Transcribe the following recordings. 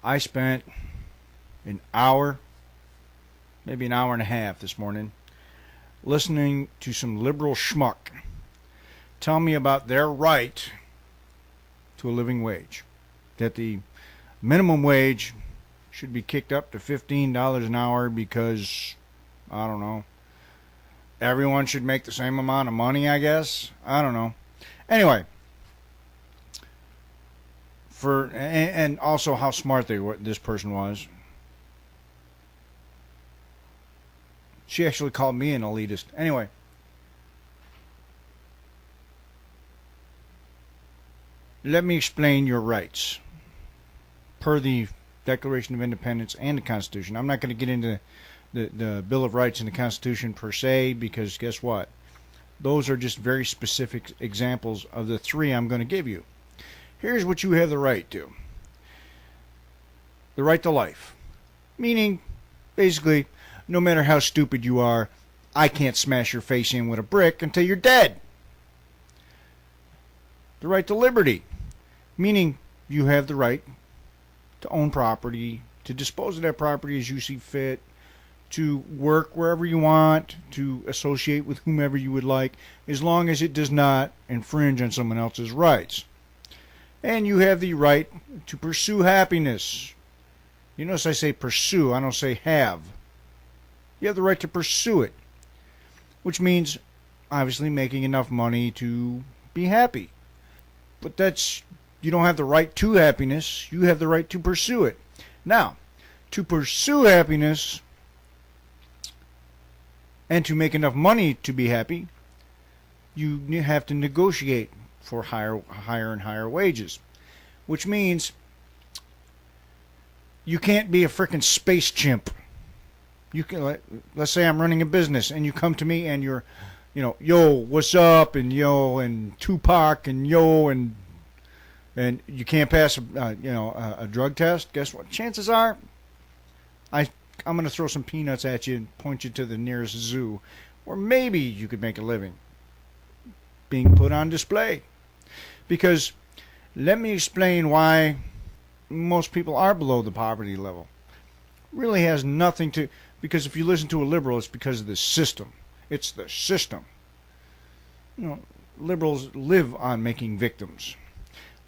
I spent an hour, maybe an hour and a half this morning, listening to some liberal schmuck tell me about their right to a living wage. That the minimum wage should be kicked up to $15 an hour because, I don't know, everyone should make the same amount of money, I guess. I don't know. Anyway, and also how smart this person was. She actually called me an elitist. Anyway, let me explain your rights per the Declaration of Independence and the Constitution. I'm not going to get into the Bill of Rights and the Constitution per se, because guess what? Those are just very specific examples of the three I'm going to give you. Here's what you have the right to. The right to life. Meaning, basically, no matter how stupid you are, I can't smash your face in with a brick until you're dead. The right to liberty. Meaning, you have the right to own property, to dispose of that property as you see fit, to work wherever you want, to associate with whomever you would like, as long as it does not infringe on someone else's rights. And you have the right to pursue happiness. You notice I say pursue, I don't say have. You have the right to pursue it, which means obviously making enough money to be happy. But you don't have the right to happiness, you have the right to pursue it. Now, to pursue happiness and to make enough money to be happy, you have to negotiate for higher and higher wages, which means you can't be a frickin' space chimp. You can, let's say I'm running a business and you come to me and you're, yo, what's up, and yo, and Tupac, and yo, and you can't pass a drug test. Guess what? Chances are, I'm going to throw some peanuts at you and point you to the nearest zoo, or maybe you could make a living being put on display. Because let me explain why most people are below the poverty level. Really has nothing to, because if you listen to a liberal, it's because of the system. It's the system. Liberals live on making victims.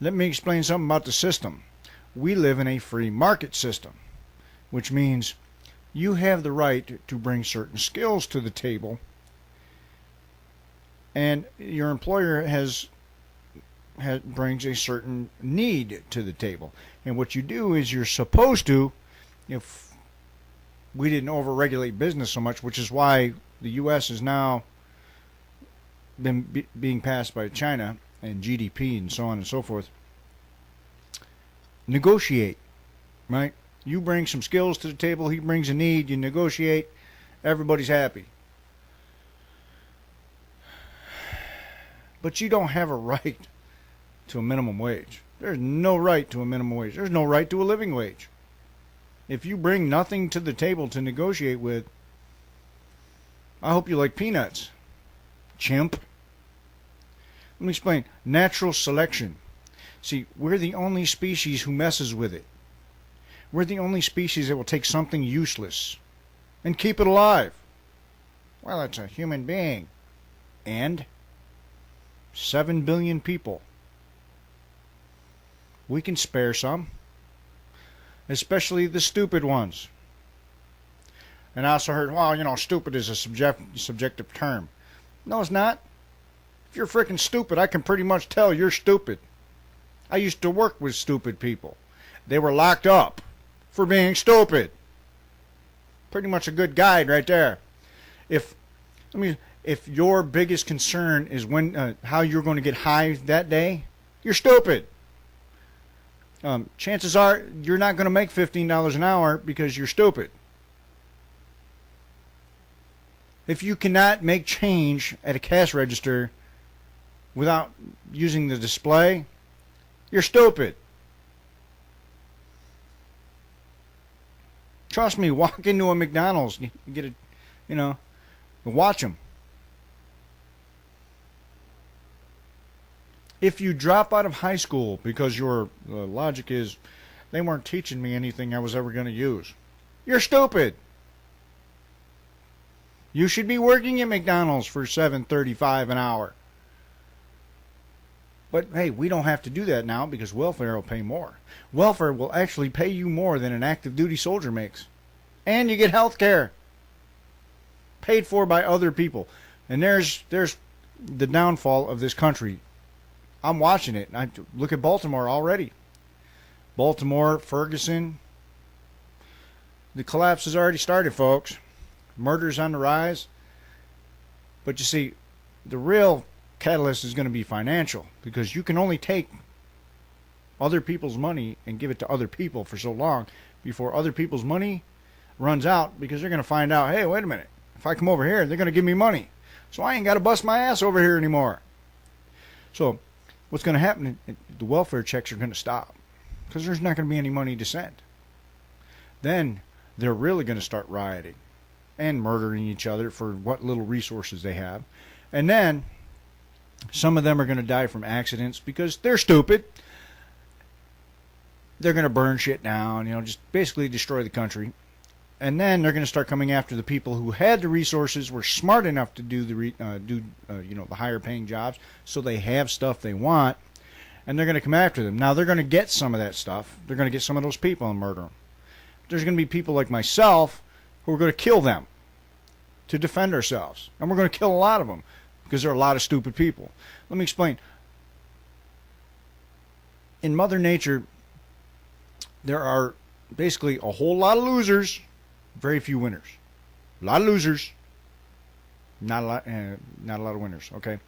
Let me explain something about the system. We live in a free market system, which means you have the right to bring certain skills to the table, and your employer brings a certain need to the table. And what you do is you're supposed to, if we didn't overregulate business so much, which is why the U.S. has now been being passed by China and GDP and so on and so forth. Negotiate, right? You bring some skills to the table, he brings a need, you negotiate, everybody's happy. But you don't have a right to a minimum wage. There's no right to a minimum wage. There's no right to a living wage. If you bring nothing to the table to negotiate with, I hope you like peanuts, chimp. Let me explain. Natural selection. See, we're the only species who messes with it. We're the only species that will take something useless and keep it alive. Well, it's a human being. And 7 billion people. We can spare some. Especially the stupid ones. And I also heard, well, stupid is a subjective term. No, it's not. If you're freaking stupid, I can pretty much tell you're stupid. I used to work with stupid people. They were locked up for being stupid. Pretty much a good guide right there. If your biggest concern is how you're going to get high that day, you're stupid. Chances are you're not going to make $15 an hour because you're stupid. If you cannot make change at a cash register without using the display, you're stupid. Trust me, walk into a McDonald's, you get watch them. If you drop out of high school because your logic is, They weren't teaching me anything I was ever going to use. You're stupid. You should be working at McDonald's for $7.35 an hour. But hey, we don't have to do that now because welfare will pay more. Welfare will actually pay you more than an active duty soldier makes. And you get health care. Paid for by other people. And there's the downfall of this country. I'm watching it. I look at Baltimore already. Baltimore, Ferguson. The collapse has already started, folks. Murder's on the rise. But you see, the real catalyst is going to be financial, because you can only take other people's money and give it to other people for so long before other people's money runs out, because they're going to find out, hey, wait a minute, if I come over here, they're going to give me money, so I ain't got to bust my ass over here anymore. So what's going to happen, the welfare checks are going to stop because there's not going to be any money to send. Then they're really going to start rioting and murdering each other for what little resources they have. And then some of them are going to die from accidents because they're stupid. They're going to burn shit down, just basically destroy the country. And then they're going to start coming after the people who had the resources, were smart enough to do the higher paying jobs, so they have stuff they want, and they're going to come after them. Now they're going to get some of that stuff. They're going to get some of those people and murder them. There's going to be people like myself who are going to kill them to defend ourselves, and we're going to kill a lot of them, because there are a lot of stupid people. Let me explain. In Mother Nature, there are basically a whole lot of losers, very few winners. A lot of losers, not a lot of winners. Okay.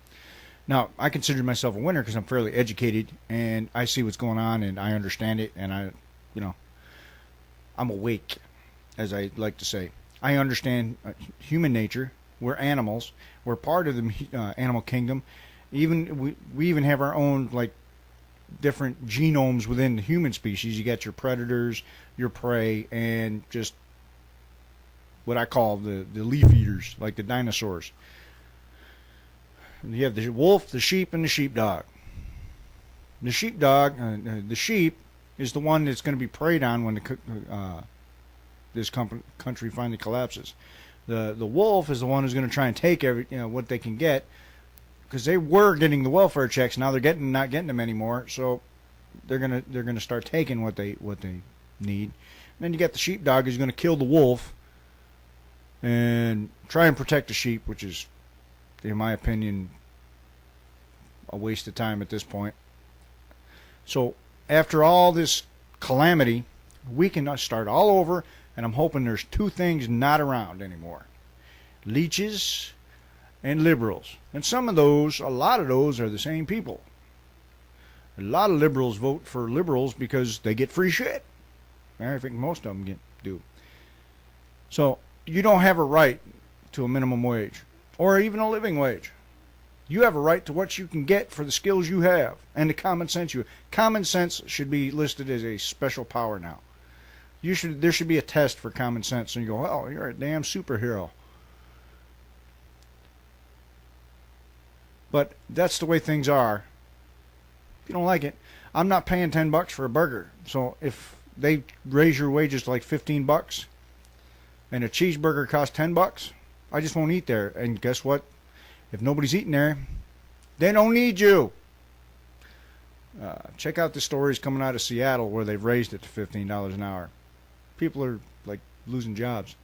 Now, I consider myself a winner because I'm fairly educated and I see what's going on and I understand it, and I'm awake, as I like to say. I understand human nature. We're animals. We're part of the animal kingdom. We even have our own different genomes within the human species. You got your predators, your prey, and just what I call the leaf eaters, like the dinosaurs. You have the wolf, the sheep, and the sheepdog. The sheepdog, the sheep, is the one that's going to be preyed on when this country finally collapses. The wolf is the one who's going to try and take what they can get, because they were getting the welfare checks. Now they're not getting them anymore. So they're gonna start taking what they need. And then you got the sheepdog who's going to kill the wolf and try and protect the sheep, which is, in my opinion, a waste of time at this point. So after all this calamity, we can start all over. And I'm hoping there's two things not around anymore: leeches and liberals. And a lot of those are the same people. A lot of liberals vote for liberals because they get free shit. I think most of them do. So you don't have a right to a minimum wage or even a living wage. You have a right to what you can get for the skills you have and the common sense you have. Common sense should be listed as a special power now. There should be a test for common sense, and you go, oh, you're a damn superhero. But that's the way things are. If you don't like it, I'm not paying $10 for a burger. So if they raise your wages to $15 and a cheeseburger costs $10, I just won't eat there. And guess what? If nobody's eating there, they don't need you. Check out the stories coming out of Seattle where they've raised it to $15 an hour. People are losing jobs.